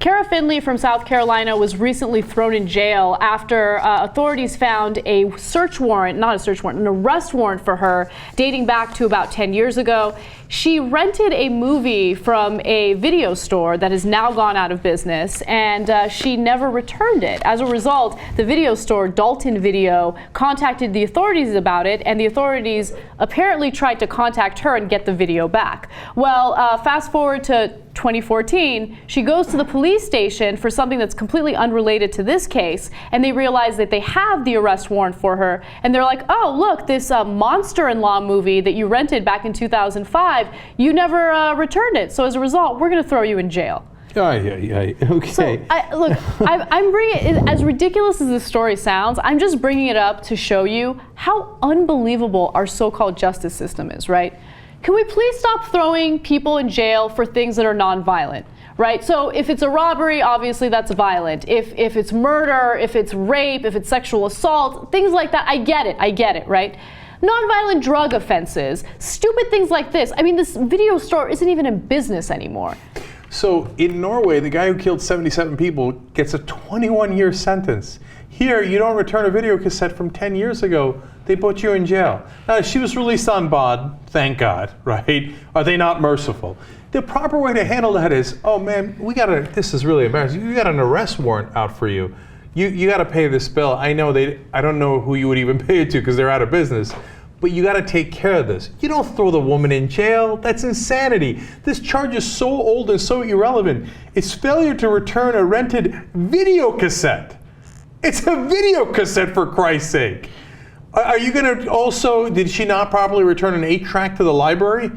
Kayla Finley from South Carolina was recently thrown in jail after authorities found a search warrant, not a search warrant, an arrest warrant for her dating back to about 10 years ago. She rented a movie from a video store that has now gone out of business, and she never returned it. As a result, the video store, Dalton Video, contacted the authorities about it, and the authorities apparently tried to contact her and get the video back. Well, fast forward to 2014, she goes to the police station for something that's completely unrelated to this case, and they realize that they have the arrest warrant for her, and they're like, oh, look, this Monster-in-Law movie that you rented back in 2005, you never returned it, so as a result, we're going to throw you in jail. Okay. So, I'm bringing it, as ridiculous as this story sounds, I'm just bringing it up to show you how unbelievable our so-called justice system is, right? Can we please stop throwing people in jail for things that are non-violent, right? So if it's a robbery, obviously that's violent. If it's murder, if it's rape, if it's sexual assault, things like that, I get it, right? Non-violent drug offenses, stupid things like this. I mean, this video store isn't even in business anymore. So in Norway, the guy who killed 77 people gets a 21-year sentence. Here, you don't return a video cassette from 10 years ago, they put you in jail. Now, she was released on bond, thank God, right? Are they not merciful? The proper way to handle that is, oh man, this is really embarrassing. We got an arrest warrant out for you. You got to pay this bill. I don't know who you would even pay it to because they're out of business. But you got to take care of this. You don't throw the woman in jail. That's insanity. This charge is so old and so irrelevant. It's failure to return a rented video cassette. It's a video cassette, for Christ's sake. Are you going to also, did she not properly return an 8-track to the library?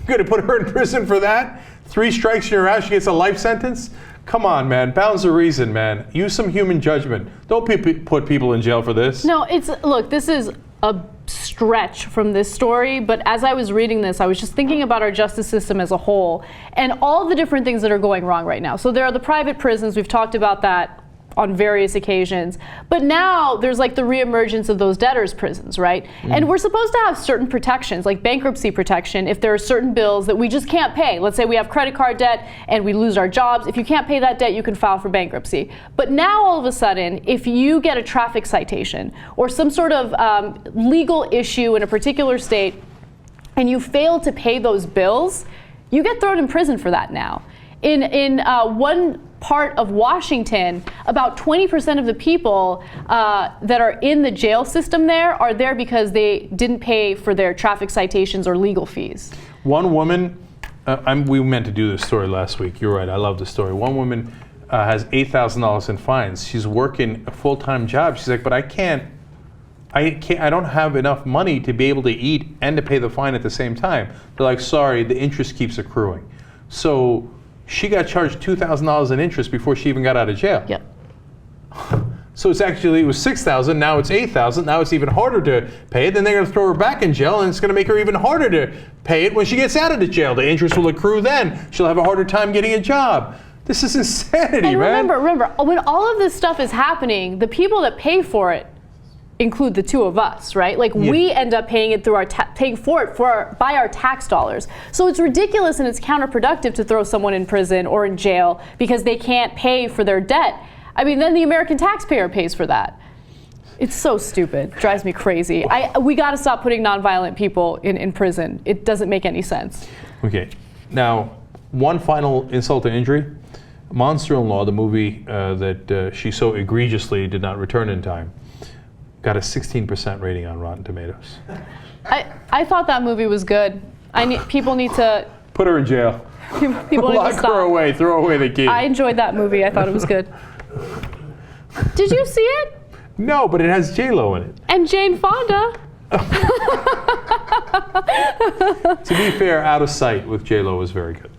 Going to put her in prison for that? 3 strikes and you're out, she gets a life sentence? Come on, man. Bounds of reason, man. Use some human judgment. Don't put people in jail for this. No, look, this is a stretch from this story, but as I was reading this, I was just thinking about our justice system as a whole and all the different things that are going wrong right now. So there are the private prisons, we've talked about that on various occasions, but now there's like the reemergence of those debtors' prisons, right? And we're supposed to have certain protections, like bankruptcy protection, if there are certain bills that we just can't pay. Let's say we have credit card debt and we lose our jobs. If you can't pay that debt, you can file for bankruptcy. But now all of a sudden, if you get a traffic citation or some sort of legal issue in a particular state and you fail to pay those bills, you get thrown in prison for that now. In one part of Washington, about 20% of the people that are in the jail system there are there because they didn't pay for their traffic citations or legal fees. One woman, we meant to do this story last week. You're right, I love the story. One woman has $8,000 in fines. She's working a full-time job. She's like, but I don't have enough money to be able to eat and to pay the fine at the same time. They're like, sorry, the interest keeps accruing. So she got charged $2,000 in interest before she even got out of jail. Yep. So it was $6,000, now it's $8,000, now it's even harder to pay it, then they're going to throw her back in jail and it's going to make her even harder to pay it when she gets out of the jail. The interest will accrue then. She'll have a harder time getting a job. This is insanity, and man. Remember, when all of this stuff is happening, the people that pay for it include the two of us, right? Like we end up paying it through paying for it by our tax dollars. So it's ridiculous and it's counterproductive to throw someone in prison or in jail because they can't pay for their debt. I mean, then the American taxpayer pays for that. It's so stupid. Drives me crazy. We got to stop putting nonviolent people in prison. It doesn't make any sense. Okay. Now, one final insult and injury. Monster-in-Law, the movie that she so egregiously did not return in time, got a 16% rating on Rotten Tomatoes. I thought that movie was good. People need to put her in jail. People need to stop. Lock her away. Throw away the key. I enjoyed that movie. I thought it was good. Did you see it? No, but it has J-Lo in it. And Jane Fonda. To be fair, Out of Sight with J-Lo was very good.